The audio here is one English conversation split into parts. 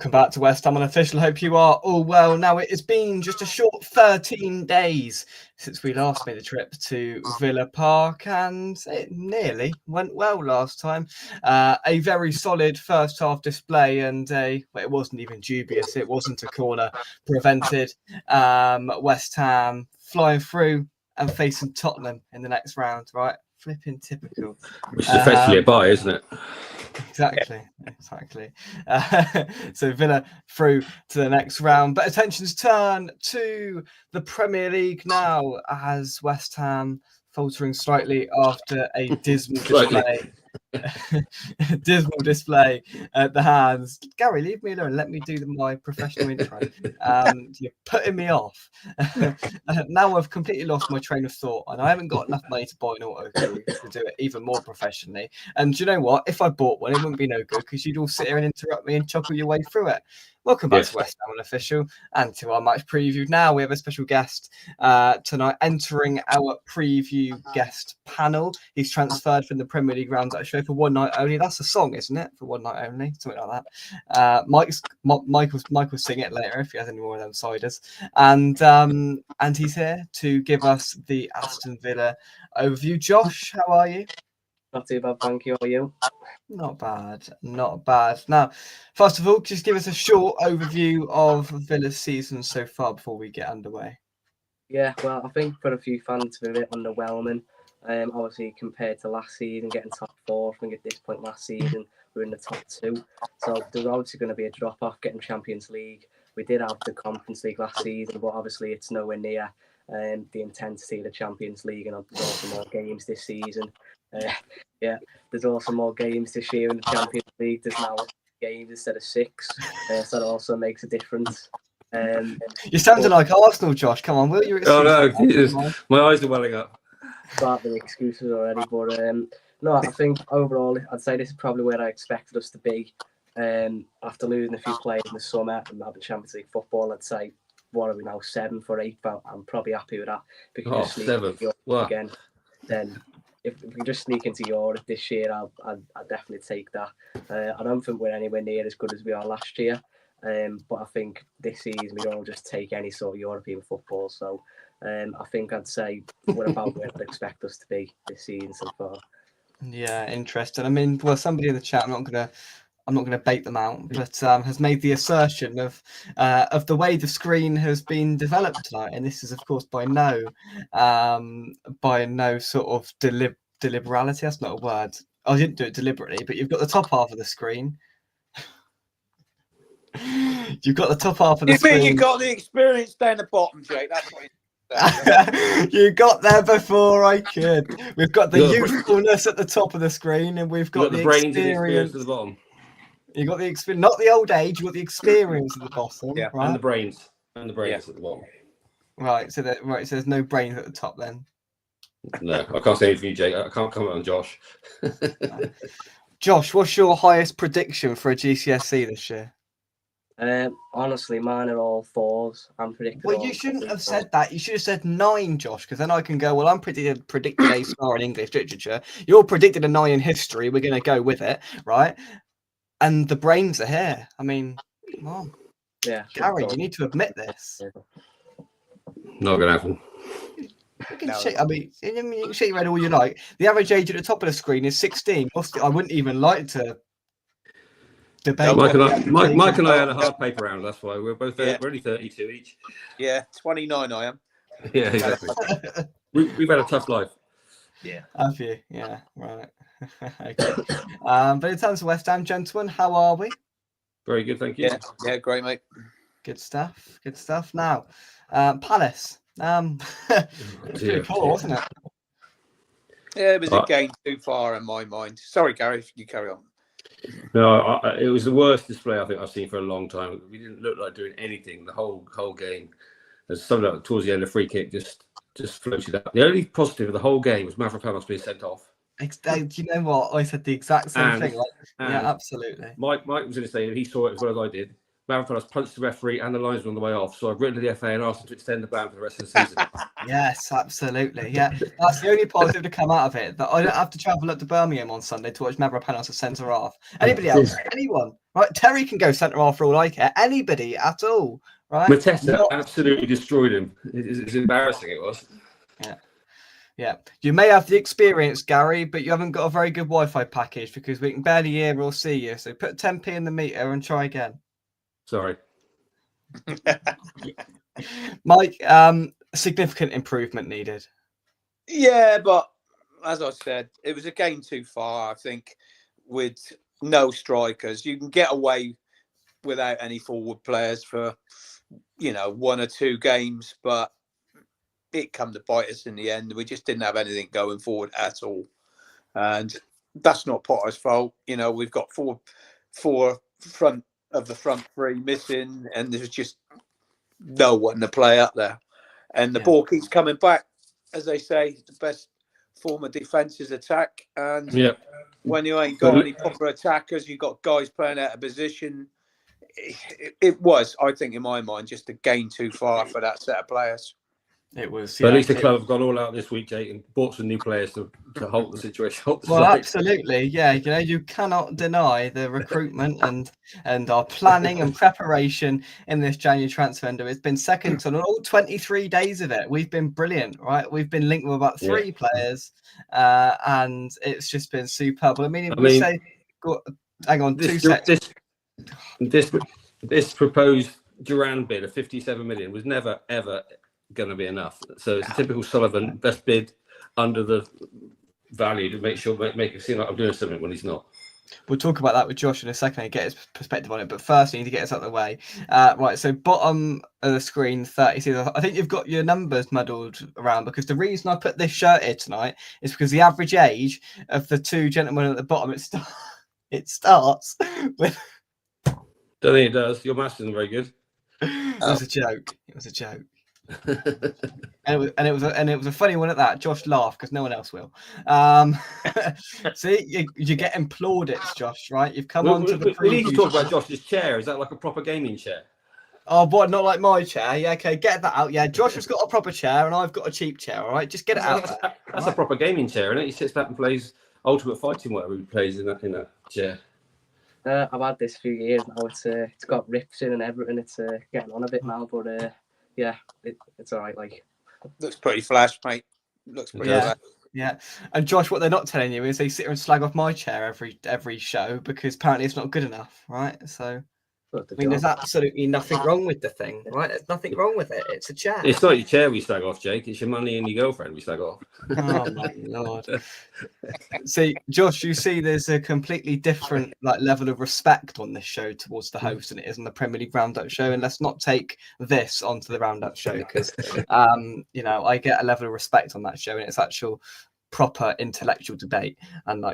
Welcome back to West Ham Unofficial. Hope you are all well. Now, it has been just a short 13 days since we last made the trip to Villa Park, and it nearly went well last time. A very solid first half display, and it wasn't even dubious. It wasn't a corner prevented. West Ham flying through and facing Tottenham in the next round, right? Flipping typical. Which is effectively a bye, isn't it? Exactly. So Villa through to the next round. But attention's turned to the Premier League now, as West Ham faltering slightly after a dismal display. Dismal display at the hands. Gary, leave me alone. Let me do my professional intro. You're putting me off. Now I've completely lost my train of thought, and I haven't got enough money to buy an auto cue to do it even more professionally. And do you know what? If I bought one, it wouldn't be no good, because you'd all sit here and interrupt me and chuckle your way through it. Welcome back to West Ham Unofficial and to our match preview. Now we have a special guest tonight entering our preview guest panel. He's transferred from the Premier League round show for one night only. That's a song, isn't it? For one night only, something like that. Michael sing it later if he has any more of them ciders. And he's here to give us the Aston Villa overview. Josh, how are you? Not too bad, thank you. How are you? Not bad. Now, first of all, just give us a short overview of Villa's season so far before we get underway. Yeah, well, I think for a few fans, it's been a bit underwhelming. Obviously, compared to last season, getting top four, I think at this point last season, we were in the top two. So there's obviously going to be a drop-off getting Champions League. We did have the Conference League last season, but obviously it's nowhere near the intensity of the Champions League, and there's also more games this season. There's also more games this year in the Champions League. There's now games instead of 6, so that also makes a difference. You're sounding like Arsenal, Josh. Come on, will you? Oh no, my eyes are welling up. Start the excuses already, but no, I think overall, I'd say this is probably where I expected us to be. After losing a few players in the summer and having Champions League football, I'd say, what are we now, 7th or 8th? But I'm probably happy with that. Because 7th. Wow. Again, then if we can just sneak into Europe this year, I'll definitely take that. I don't think we're anywhere near as good as we are last year. But I think this season we don't just take any sort of European football. So I think I'd say we're about where I'd expect us to be this season so far. Yeah, interesting. I mean, well, somebody in the chat, I'm not gonna bait them out, but has made the assertion of the way the screen has been developed tonight, and this is of course by no sort of deliberality. That's not a word. I didn't do it deliberately, but you've got the top half of the screen. You've got the top half of the screen. You mean you got the experience down the bottom, Jake? That's what you got there before I could. We've got the youthfulness at the top of the screen, and we've got the brains and experience at the bottom. You got the experience, not the old age. You got the experience at the bottom, yeah, right? And the brains at the bottom. Right. So there's no brains at the top then. No, I can't say anything, you, Jake. I can't comment on Josh. Josh, what's your highest prediction for a GCSE this year? Honestly, mine are all 4s. I'm predicting. Well, you shouldn't have said that. You should have said 9, Josh, because then I can go, well, I'm predicted a star in English literature. You're predicted a 9 in history. We're going to go with it, right? And the brains are here. I mean, come on. Yeah. Gary, you need to admit this. Not going to happen. You can shake your head all you like. The average age at the top of the screen is 16. I wouldn't even like to debate. Mike and I had a hard paper round. That's why we're both we're only 32 each. Yeah, 29 I am. Yeah, exactly. We've had a tough life. Yeah. Have you? Yeah, right. Okay. But in terms of West Ham, gentlemen, how are we? Very good, thank you. Yeah, great, mate. Good stuff. Now, Palace. Pretty poor, wasn't it? Yeah, it was a game too far in my mind. Sorry, Gary, you carry on. No, it was the worst display I think I've seen for a long time. We didn't look like doing anything the whole game. There's something towards the end, a free kick just floated out. The only positive of the whole game was Mavropanos being sent off. Do you know what? I said the exact same thing. Yeah, absolutely. Mike was in the stadium. He saw it as well as I did. Mavropanos punched the referee and the linesman on the way off. So I've written to the FA and asked them to extend the ban for the rest of the season. Yes, absolutely. Yeah, that's the only positive to come out of it. That I don't have to travel up to Birmingham on Sunday to watch Mavropanos as centre half. Anybody else? Anyone? right? Terry can go centre half for all I care. Anybody at all, right? Mateta absolutely destroyed him. It's embarrassing, it was. Yeah. You may have the experience, Gary, but you haven't got a very good Wi-Fi package because we can barely hear or see you. So put 10p in the meter and try again. Sorry. Mike, significant improvement needed. Yeah, but as I said, it was a game too far. I think with no strikers, you can get away without any forward players for, 1 or 2 games, but it come to bite us in the end. We just didn't have anything going forward at all. And that's not Potter's fault. We've got four front of the front three missing, and there's just no one to play up there. And the ball keeps coming back. As they say, the best form of defence is attack. And when you ain't got any proper attackers, you've got guys playing out of position. It was, I think, in my mind, just a game too far for that set of players. It was. But at least the club have gone all out this week, Jake, and bought some new players to halt the situation. Absolutely, yeah. You cannot deny the recruitment and our planning and preparation in this January transfer window. It's been second to all 23 days of it. We've been brilliant, right? We've been linked with about 3 players, and it's just been superb. I mean, hang on, this, 2 seconds. This proposed Duran bid of 57 million was never ever going to be enough. So it's a typical Sullivan best bid under the value to make it seem like I'm doing something when he's not. We'll talk about that with Josh in a second and get his perspective on it. But first, we need to get us out of the way. Right, so bottom of the screen, 30. I think you've got your numbers muddled around because the reason I put this shirt here tonight is because the average age of the 2 gentlemen at the bottom, it starts with... Don't think it does. Your maths isn't very good. It was a joke. It was a joke. and it was a funny one at that. Josh laughed because no one else will. See, you're getting plaudits, Josh. Right? You've come on to the. We need to talk about Josh's chair. Is that like a proper gaming chair? Oh, what? Not like my chair? Yeah, okay, get that out. Yeah, Josh has got a proper chair and I've got a cheap chair. All right, just get it out. That's a proper gaming chair, isn't it? He sits back and plays Ultimate Fighting, whatever he plays in that chair. I've had this few years now. It's got rips in and everything. It's getting on a bit now, but it's all right. Like, looks pretty flash, mate. Looks pretty flash. Yeah. And Josh, what they're not telling you is they sit here and slag off my chair every show because apparently it's not good enough, right? So I mean, there's absolutely nothing wrong with the thing, right? There's nothing wrong with it. It's a chair. It's not your chair we slag off, Jake. It's your money and your girlfriend we slag off. Oh my lord! See, Josh, you see, there's a completely different level of respect on this show towards the host than it is on the Premier League Roundup show. And let's not take this onto the Roundup show because, I get a level of respect on that show, and it's actual proper intellectual debate and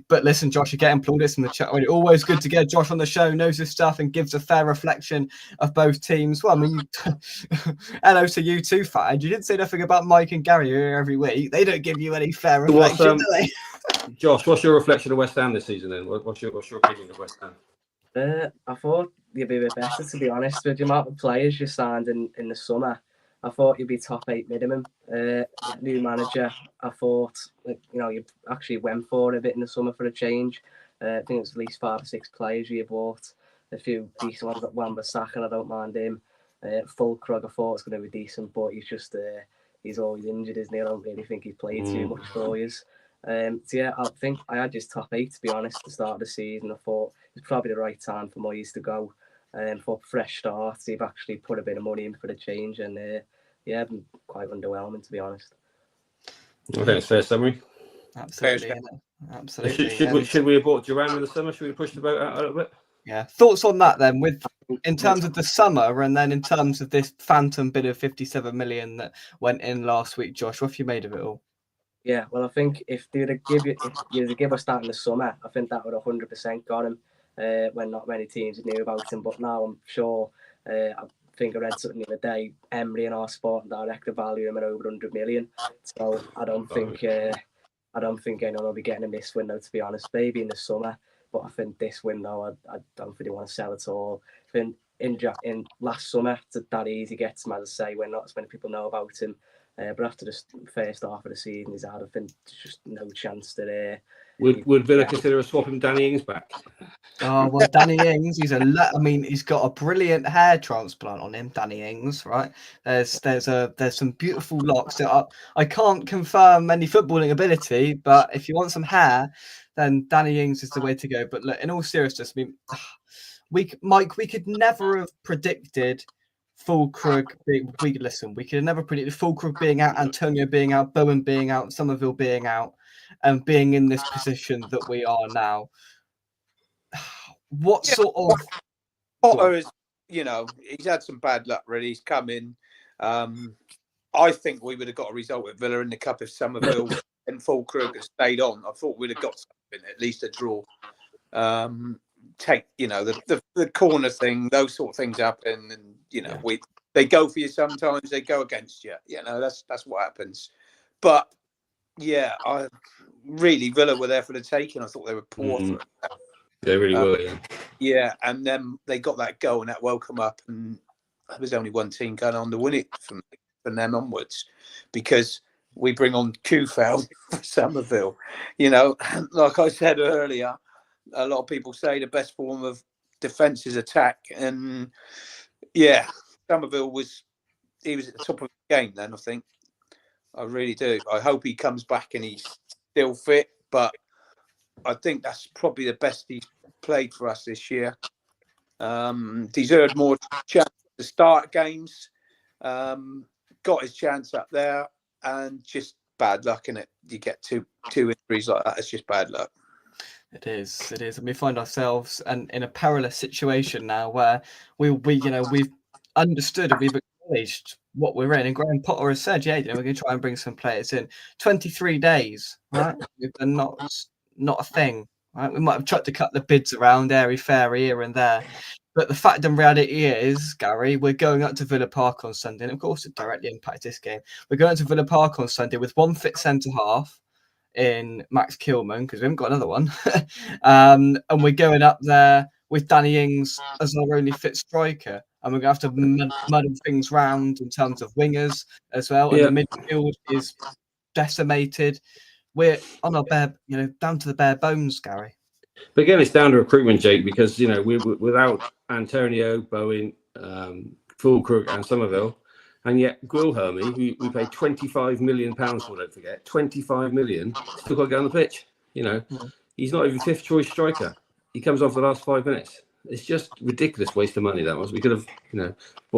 but listen, Josh, you're getting plaudits in the chat. I mean, always good to get Josh on the show, knows his stuff and gives a fair reflection of both teams. Well, I mean, hello to you too, Fad. You didn't say nothing about Mike and Gary here every week. They don't give you any fair reflection, do they? Josh, what's your reflection of West Ham this season then? What's your opinion of West Ham? I thought you'd be a bit better, to be honest, with the amount of players you signed in the summer. I thought you'd be top 8 minimum. New manager, I thought, you actually went for it a bit in the summer for a change. I think it was at least 5 or 6 players you bought. A few decent ones, like Wan-Bissaka, and I don't mind him. Fulkrug, I thought was going to be decent, but he's always injured, isn't he? I don't really think he played too much for you. I think I had just top 8, to be honest, at the start of the season. I thought it was probably the right time for Moyes to go. For a fresh start, they've actually put a bit of money in for the change, and I've been quite underwhelming, to be honest. I think it's a fair summary. Absolutely. Should we have bought Duran in the summer? Should we have pushed the boat out a little bit? Yeah. Thoughts on that then, in terms of the summer, and then in terms of this phantom bid of 57 million that went in last week, Josh? What have you made of it all? Yeah, well, I think if you'd give us that in the summer, I think that would 100% got him when not many teams knew about him. But now I'm sure. I think I read something the other day. Emery and our sport director value him at over 100 million. So I don't think anyone will be getting him this window, to be honest. Maybe in the summer, but I think this window, I don't really want to sell at all. I think in last summer, it's that easy gets him, as I say, when not as many people know about him. But after the first half of the season he's had, I think there's just no chance that Would Villa consider swapping Danny Ings back? Oh well, Danny Ings. He's got a brilliant hair transplant on him. Danny Ings, right? There's some beautiful locks. I can't confirm any footballing ability, but if you want some hair, then Danny Ings is the way to go. But look, in all seriousness, I mean, we could never have predicted Fulkrug being. We could have never predicted Fulkrug being out, Antonio being out, Bowen being out, Somerville being out, and being in this position that we are now. What sort of Potter is, he's had some bad luck. Really, he's come in. I think we would have got a result with Villa in the cup if Somerville and Fulkrug had stayed on. I thought we'd have got something, at least a draw. Take the corner thing; those sort of things happen, and they go for you sometimes. They go against you. That's what happens. But yeah, Villa were there for the taking. I thought they were poor. They really were. Yeah. Yeah, and then they got that goal and that welcome up, and there was only one team going on to win it from them onwards, because we bring on Kufel for Somerville. Like I said earlier, a lot of people say the best form of defence is attack, and yeah, Somerville he was at the top of the game then. I think, I really do. I hope he comes back and he's still fit, but I think that's probably the best he's played for us this year. Deserved more chance to start games. Got his chance up there, and just bad luck in it. You get two injuries like that. It's just bad luck. It is, and we find ourselves in a perilous situation now where we've understood and we've acknowledged what we're in. And Graham Potter has said, we're going to try and bring some players in. 23 days, right? They're not a thing, right? We might have tried to cut the bids around airy-fairy here and there, but the fact and reality is, Gary, we're going up to Villa Park on Sunday, and of course it directly impacts this game. We're going to Villa Park on Sunday with one fit centre half in Max Kilman, because we haven't got another one. And we're going up there with Danny Ings as our only fit striker. And we're going to have to muddle things round in terms of wingers as well. Yeah. And the midfield is decimated. We're on our down to the bare bones, Gary. But again, it's down to recruitment, Jake, because, we're without Antonio, Bowen, Fulkrug and Somerville. And yet, Guilherme, we paid £25 million for, don't forget. 25 million, still got to get on the pitch. He's not even fifth choice striker. He comes on for the last 5 minutes. It's just ridiculous waste of money, that was. We could have,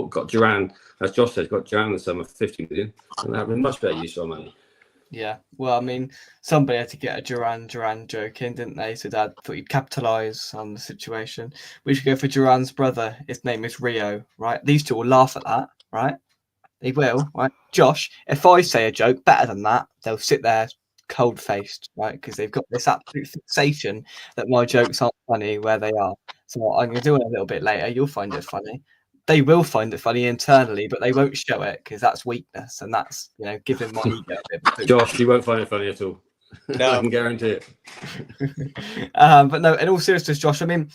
got Duran, as Josh said, got Duran the sum of 50 million. And that would be much better use of our money. Yeah, well, I mean, somebody had to get a Duran joke in, didn't they? So Dad thought he'd capitalise on the situation. We should go for Duran's brother. His name is Rio, right? These two will laugh at that, right? They will, right? Josh, if I say a joke better than that, they'll sit there cold-faced, right? Because they've got this absolute fixation that my jokes aren't funny where they are. So I'm going to do it a little bit later. You'll find it funny. They will find it funny internally, but they won't show it because that's weakness, and that's giving my ego a bit of a boost. Josh, you won't find it funny at all. No, I can guarantee it. But no, in all seriousness, Josh, I mean,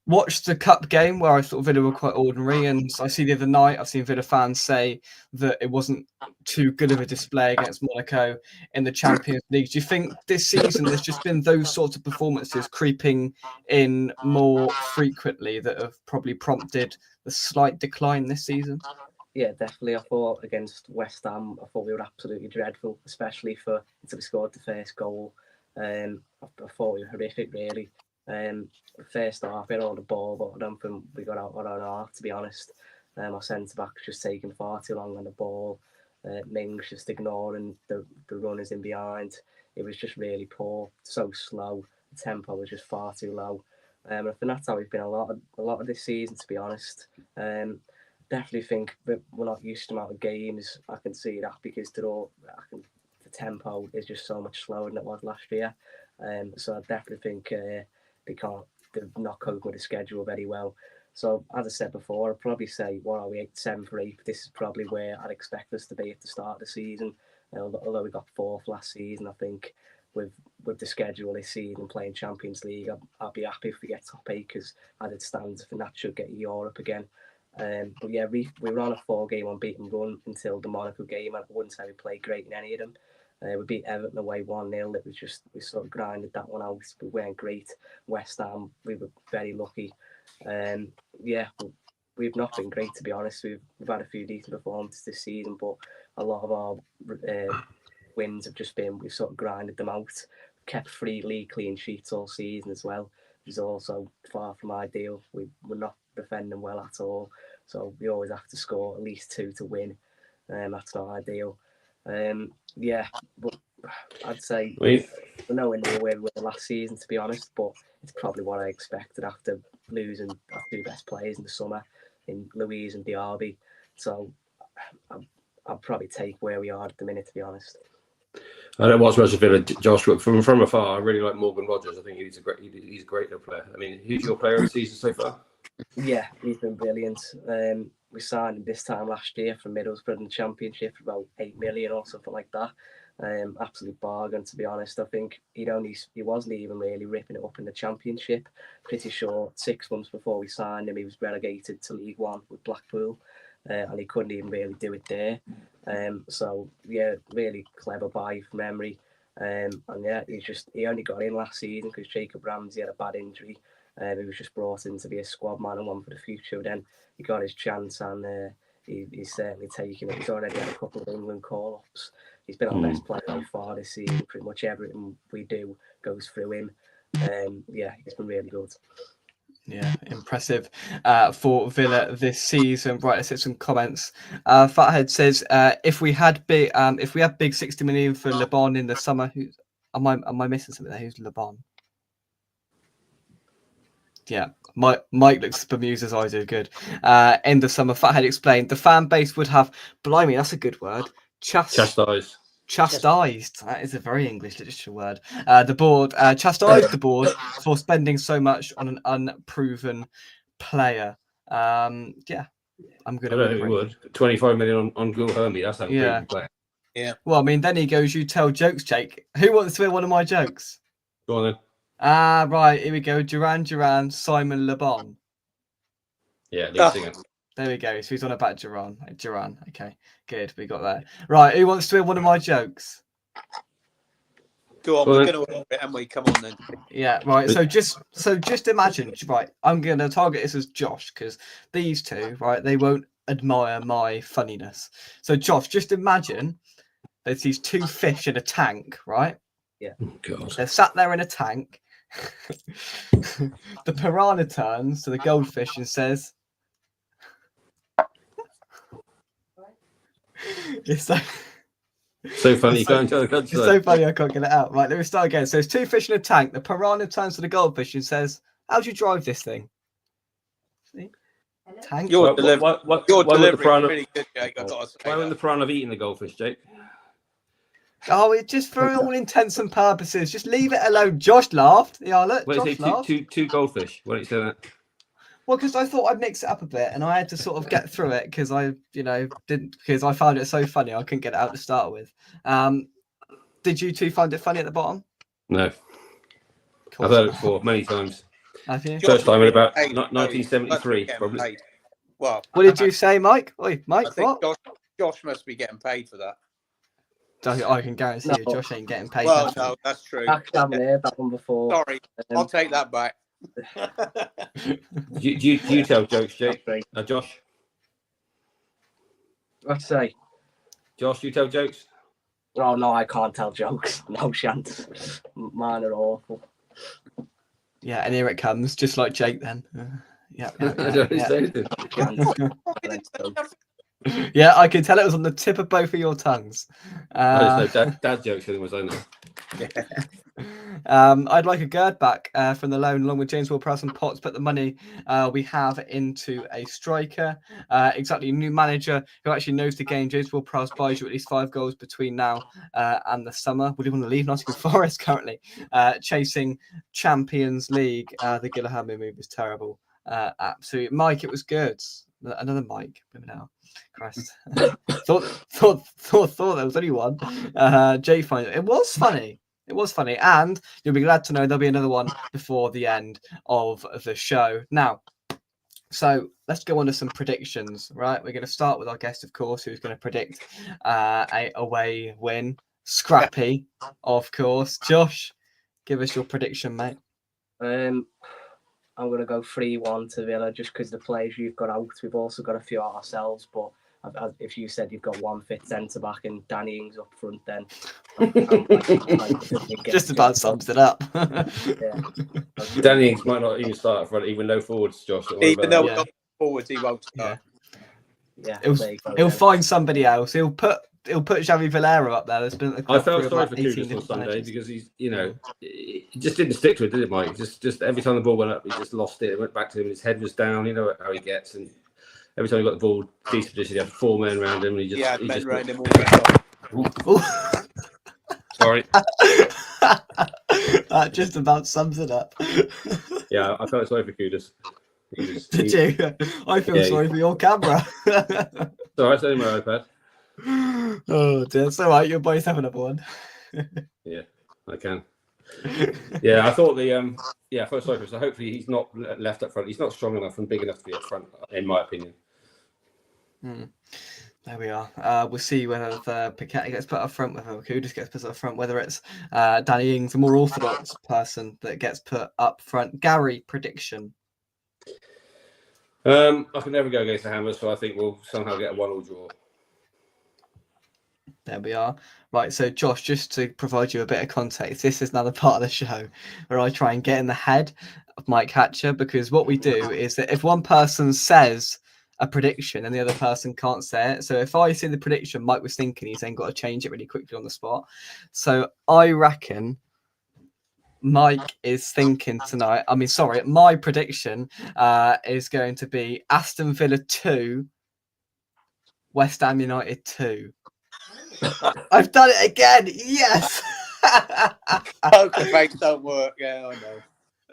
watched the cup game where I thought Villa were quite ordinary, and I see the other night I've seen Villa fans say that it wasn't too good of a display against Monaco in the Champions League. Do you think this season there's just been those sorts of performances creeping in more frequently that have probably prompted the slight decline this season? Yeah, definitely. I thought against West Ham, I thought we were absolutely dreadful, especially until we scored the first goal. I thought we were horrific, really. First half, we had all the ball, but I don't think we got out on our heart, to be honest. Our centre-back was just taking far too long on the ball. Mings just ignoring the runners in behind. It was just really poor, so slow. The tempo was just far too low. I think that's how we've been a lot of this season, to be honest. Definitely think that we're not used to amount of games. I can see that because the tempo is just so much slower than it was last year. So I definitely think they've not coped with the schedule very well. So as I said before, I'd probably say, what are we, 7th or 8th? This is probably where I'd expect us to be at the start of the season. Although we got 4th last season, I think with the schedule this season playing Champions League, I'll be happy if we get top 8, because as it stands, I think that should get Europe again. But yeah, we were on a 4-game unbeaten run until the Monaco game, and I wouldn't say we played great in any of them. We beat Everton away 1-0. It was just, we sort of grinded that one out. We weren't great. West Ham, we were very lucky. Yeah, we've not been great, to be honest. We've had a few decent performances this season, but a lot of our wins have just been, we've sort of grinded them out. Kept 3 league clean sheets all season as well, which is also far from ideal. We're not defending well at all, so we always have to score at least 2 to win. That's not ideal. Yeah, but I'd say we're nowhere near where we were last season, to be honest, but it's probably what I expected after losing our 2 best players in the summer, in Louise and Diaby. So I'll probably take where we are at the minute, to be honest. I don't watch much of Villa, Josh, but from afar, I really like Morgan Rogers. I think he's a great little player. I mean, who's your player of the season so far? Yeah, he's been brilliant. We signed him this time last year from Middlesbrough in the Championship for about 8 million or something like that. Absolute bargain, to be honest. I think he wasn't even really ripping it up in the Championship. Pretty sure 6 months before we signed him, he was relegated to League One with Blackpool, and he couldn't even really do it there. So yeah, really clever buy from Emery. And yeah, he only got in last season because Jacob Ramsey had a bad injury. He was just brought in to be a squad man and one for the future. Then he got his chance, and he's certainly taking it. He's already had a couple of England call-ups. He's been our best player so far this season. Pretty much everything we do goes through him. Yeah, he's been really good. Yeah, impressive for Villa this season. Right, let's hit some comments. Fathead says, if we had big 60 million for Le Bon in the summer, am I missing something there? Who's Le Bon? Yeah, Mike looks bemused as I do. Good. End of summer, Fathead explained the fan base would have, blimey, that's a good word. Chastised. Chastised. That is a very English literature word. The board chastised the board for spending so much on an unproven player. Yeah, I'm good. I don't think we would. 25 million on Gul Hermie. That's an unproven player. Yeah. Well, I mean, then he goes, "You tell jokes, Jake. Who wants to hear one of my jokes?" Go on then. Right. Here we go. Duran, Simon Le Bon. Yeah, lead singer. There we go. So he's on about Duran. Okay, good. We got that. Right. Who wants to hear one of my jokes? Go on. We're going to it, and we come on then. Yeah. Right. So just imagine. Right. I'm going to target this as Josh because these two, right, they won't admire my funniness. So Josh, just imagine there's these 2 fish in a tank, right? Yeah. Oh, God. They're sat there in a tank. The piranha turns to the goldfish and says, "It's so funny. It's so funny I can't get it out." Right, let me start again. So there's 2 fish in a tank. The piranha turns to the goldfish and says, "How do you drive this thing?" See? Tank. Your delivery really good, Jake. Why wouldn't the piranha have eaten the goldfish, Jake? Oh, it just for all intents and purposes. Just leave it alone. Josh laughed. Yeah, look, Well, Josh laughed. Two goldfish. Why don't you say that? Well, because I thought I'd mix it up a bit, and I had to sort of get through it because I found it so funny. I couldn't get it out to start with. Did you 2 find it funny at the bottom? No. I've heard it before many times. Have you? First time in about 1973, probably. Well, What did you say, Mike? Oi, Mike, I think what? Josh must be getting paid for that. I can guarantee you, Josh ain't getting paid. Well, no, that's true. I haven't heard that one before. Sorry, I'll take that back. Do you tell jokes, Jake? Josh? What'd say? Josh, you tell jokes? Oh, no, I can't tell jokes. No chance. Mine are awful. Yeah, and here it comes, just like Jake then. Yeah. Yeah, I can tell it was on the tip of both of your tongues. I just know dad jokes was I know. I'd like a Gerd back from the loan, along with James Ward-Prowse and Potts. Put the money we have into a striker. Exactly, new manager who actually knows the game. James Ward-Prowse buys you at least 5 goals between now and the summer. Would you want to leave Nottingham Forest currently chasing Champions League? The Gillaham move is terrible. Absolutely, Mike. It was good. Another Mike. Now, Christ. thought there was only one. Jay finds it was funny. It was funny, and you'll be glad to know there'll be another one before the end of the show. Now, so let's go on to some predictions, right? We're going to start with our guest, of course, who's going to predict a away win. Scrappy, of course. Josh, give us your prediction, mate. I'm going to go 3-1 to Villa just because the players you've got out. We've also got a few out ourselves, but if you said you've got one fit centre back and Danny Ings up front, then just about sums it up. Yeah. Danny Ings might not even start up front, even no forwards, Josh. Even though Yeah. we've got forwards, he won't start. Yeah, He'll find somebody else. He'll put Xavi Valera up there. There's been I felt sorry for Kudus on Sunday because he's, he just didn't stick to it, did it, Mike? Just every time the ball went up, he just lost it. It went back to him, and his head was down. You know how he gets, and every time he got the ball decent position, he had 4 men around him, and he just men around him all the time. Sorry. That just about sums it up. Yeah, I felt sorry for Kudus. Did you? I feel sorry for your camera. So I said in my iPad. Oh dear, it's all right. You'll both have another one. Yeah, I can. Yeah, I thought I felt sorry for him. So hopefully he's not left up front. He's not strong enough and big enough to be up front, in my opinion. There we are. We'll see whether the Piquet gets put up front, whether Kudus gets put up front, whether it's Danny Ings, a more orthodox person that gets put up front. Gary, prediction. I can never go against the Hammers, so I think we'll somehow get a 1-1 draw. There we are. Right, so Josh, just to provide you a bit of context, this is another part of the show where I try and get in the head of Mike Hatcher, because what we do is that if one person says a prediction and the other person can't say it, so if I see the prediction Mike was thinking, he's then got to change it really quickly on the spot. So I reckon Mike is thinking tonight, my prediction is going to be Aston Villa 2, West Ham United 2. I've done it again. Yes. Poker face don't work. Yeah, I know.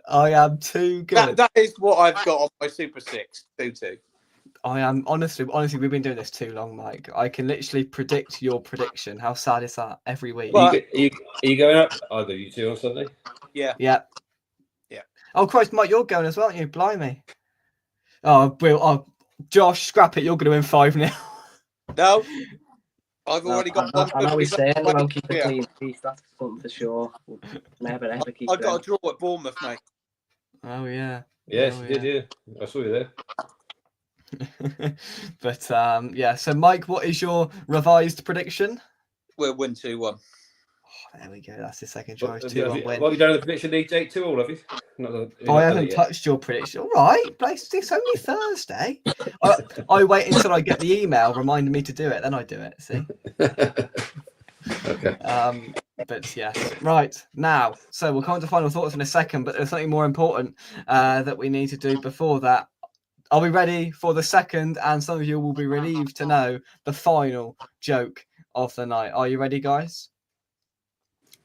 I am too good. That is what I've got on my Super 6. 2-2. I am honestly, we've been doing this too long, Mike. I can literally predict your prediction. How sad is that? Every week. Are you going up? Either you two on Sunday? Yeah. Yeah. Oh Christ, Mike, you're going as well, aren't you? Blimey. Josh, scrap it. You're going to win 5-0. No. I've already got one. I know he's saying he won't keep a clean sheet. That's something for sure. We'll never ever keep. I got a draw at Bournemouth, mate. Oh yeah. Yes, you did. Yeah, I saw you there. But so Mike, what is your revised prediction? We'll win 2-1. Oh, there we go. That's the second choice. 2-1 win. What have you done in the prediction league, Jake? 2-all, have you? I haven't touched your prediction. All right, but it's only Thursday. I wait until I get the email reminding me to do it, then I do it. See. Okay. But yes, right now. So we'll come on to final thoughts in a second. But there's something more important that we need to do before that. Are we ready for the second? And some of you will be relieved to know the final joke of the night. Are you ready, guys?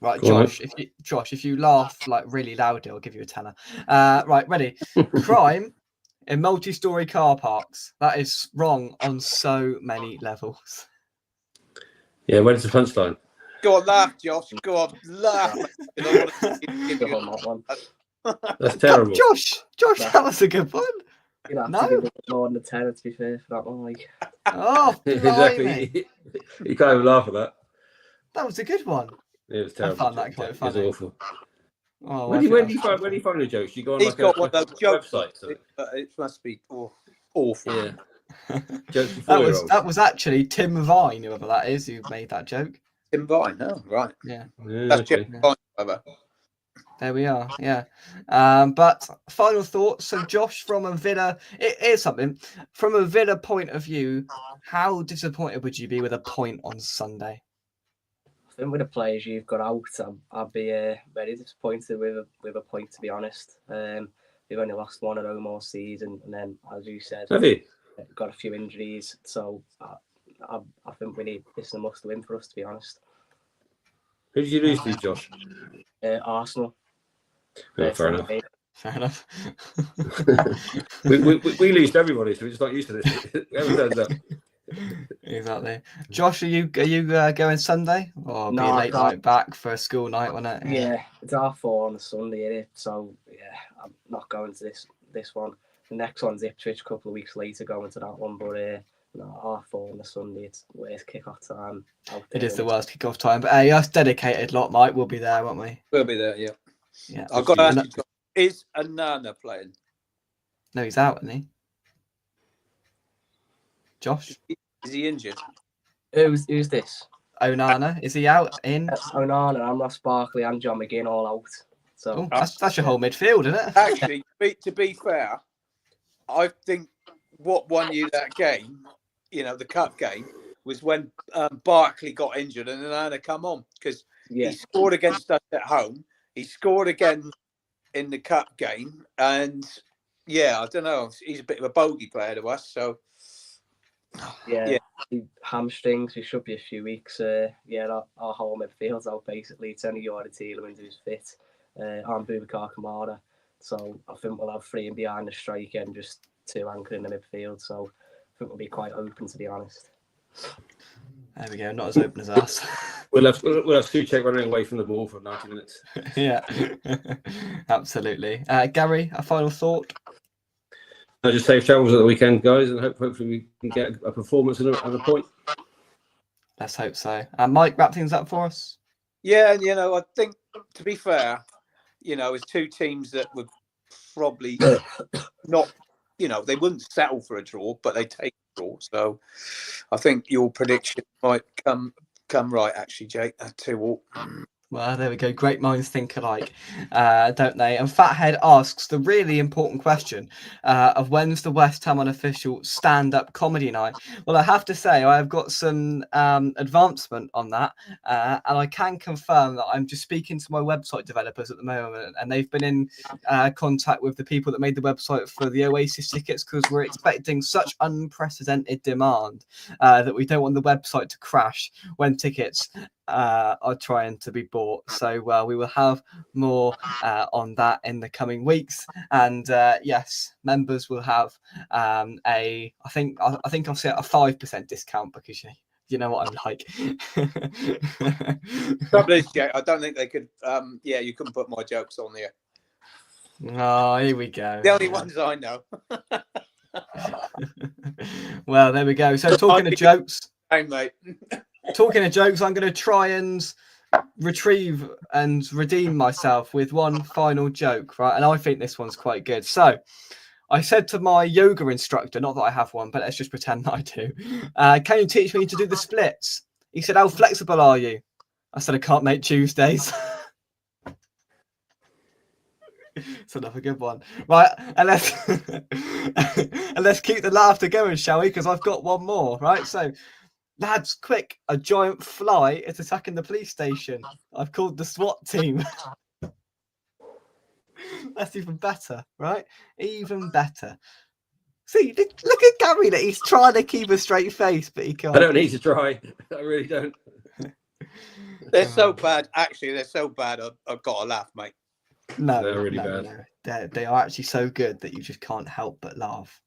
Right, Josh. If you laugh like really loudly, I'll give you a tenner. Right, ready. Crime in multi-story car parks. That is wrong on so many levels. Yeah, when's the punchline? Go on, laugh, Josh. Go on, laugh. That's terrible. Josh, that was a good one. You'd have to give it more than a tenner, to be fair, for that one. Like. Oh, exactly. You can't even laugh at that. That was a good one. It was terrible. I found that quite funny. It was awful. Oh, when do you find the jokes? You go on He's got one of those jokes websites. It must be awful. Yeah. Jokes that was actually Tim Vine, whoever that is, who made that joke. Tim Vine, oh right. Yeah. That's Tim Vine, brother. There we are. Yeah. But final thoughts. So Josh, from a Villa, it is something. From a Villa point of view, how disappointed would you be with a point on Sunday? I think with the players you've got out, I'd be very disappointed with a point, to be honest. We've only lost one at home all season, and then, as you said, have you got a few injuries. So I think we need this a must win for us, to be honest. Who did you lose to, Josh? Arsenal. Fair enough. Fair enough. we lose to everybody, so we're just not used to this. Everyone turns up. Exactly. Josh, are you going Sunday? Or be a late night back for a school night, wasn't it? Yeah, it's 4:30 on a Sunday, isn't it? So yeah, I'm not going to this one. The next one's Ipswich a couple of weeks later, going to that one. But No, 4 on the Sunday. It's worst kick-off time. It is the worst kick-off time. But hey, us dedicated lot, Mike, we'll be there, won't we? We'll be there, yeah. Yeah. I've got to ask you, is Anana playing? No, he's out, isn't he? Josh? Is he injured? Who's this? Onana, is he out? In? Onana, Amross Barkley and John McGinn all out. So that's your whole midfield, isn't it? Actually, to be fair, I think what won you that game, the cup game, was when Barkley got injured and Anana come on, because he scored against us at home. He scored again in the cup game, and I don't know. He's a bit of a bogey player to us, so hamstrings. It should be a few weeks. Our whole midfield's out basically. It's only Yora Tielemans who's fit, and Boubacar Kamara. So I think we'll have 3 in behind the striker and just 2 anchoring the midfield. So I think we'll be quite open, to be honest. There we go. Not as open as us. We'll have Souček running away from the ball for 90 minutes. Yeah, absolutely. Gary, a final thought? Just safe travels at the weekend, guys, and hopefully we can get a performance and a point. Let's hope so. Mike, wrap things up for us. Yeah, I think, to be fair, it's 2 teams that would probably not, they wouldn't settle for a draw, but they take a draw. So I think your prediction might come right, actually, Jake. 2-2. Well, there we go. Great minds think alike, don't they? And Fathead asks the really important question of when's the West Ham unofficial stand-up comedy night? Well, I have to say I have got some advancement on that, and I can confirm that I'm just speaking to my website developers at the moment, and they've been in contact with the people that made the website for the Oasis tickets, because we're expecting such unprecedented demand that we don't want the website to crash when tickets are trying to be bought. So we will have more on that in the coming weeks, and yes, members will have I think I'll say a 5% discount, because you know what I'm like. Trouble is, Jake, I don't think they could. You couldn't put my jokes on there. Oh, here we go. The only ones I know. Well, there we go. So talking of jokes, hey, mate. Talking of jokes, I'm going to try and retrieve and redeem myself with one final joke, right? And I think this one's quite good. So I said to my yoga instructor, not that I have one, but let's just pretend that I do, can you teach me to do the splits? He said, how flexible are you? I said, I can't make Tuesdays. It's another good one. Right, and let's keep the laughter going, shall we? Because I've got one more, right? So, lads, quick, a giant fly is attacking the police station. I've called the SWAT team. That's even better, right? Even better. See, look at Gary, that he's trying to keep a straight face, but he can't. I don't need to try. I really don't. They're so bad. Actually, they're so bad. I've got to laugh, mate. No, they're really bad. No. They are actually so good that you just can't help but laugh.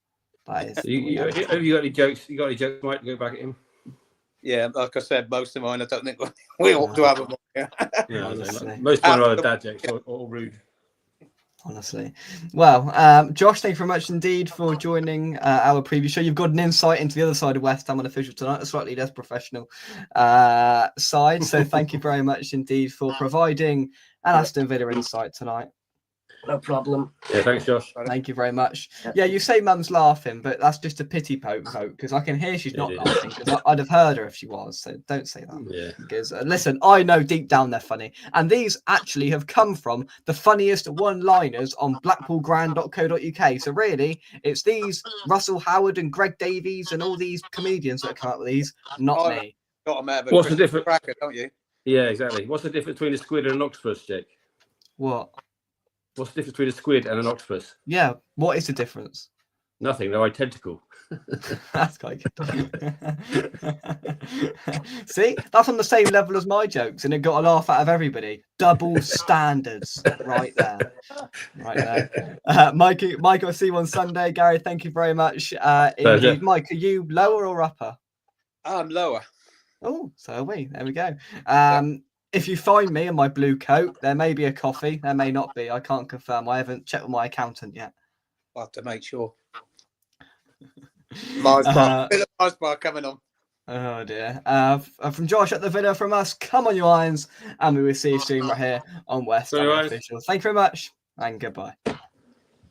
That is. Have you got any jokes? You got any jokes, Mike? Go back at him. Yeah, like I said, most of mine, I don't think we ought to have them. Yeah, honestly. Most of mine are dad jokes, all rude. Honestly. Well, Josh, thank you very much indeed for joining our preview show. You've got an insight into the other side of West Ham unofficial tonight, a slightly less professional side. So thank you very much indeed for providing an Aston Villa insight tonight. No problem. Yeah, thanks, Josh. Thank you very much. Yeah, you say Mum's laughing, but that's just a pity vote, because I can hear she's not laughing, because I'd have heard her if she was. So don't say that. Yeah. Because listen, I know deep down they're funny, and these actually have come from the funniest one-liners on BlackpoolGrand.co.uk. So really, it's these Russell Howard and Greg Davies and all these comedians that come up with these, not me. Got them out of What's the difference? Cracker, don't you? Yeah, exactly. What's the difference between a squid and an octopus, Jake? What? What's the difference between a squid and an octopus? Yeah, what is the difference? Nothing. They're identical. That's quite good. See, that's on the same level as my jokes, and it got a laugh out of everybody. Double standards, right there. Mike, I'll see you on Sunday. Gary, thank you very much. Indeed. Mike, are you lower or upper? I'm lower. Oh, so are we. There we go. If you find me in my blue coat, there may be a coffee. There may not be. I can't confirm. I haven't checked with my accountant yet. I'll have to make sure. Mars bar coming on. Oh dear. From Josh at the Villa, from us, come on, you Lions, and we will see you soon right here on West Ham Official. Thank you very much, and goodbye.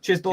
Cheers, boys.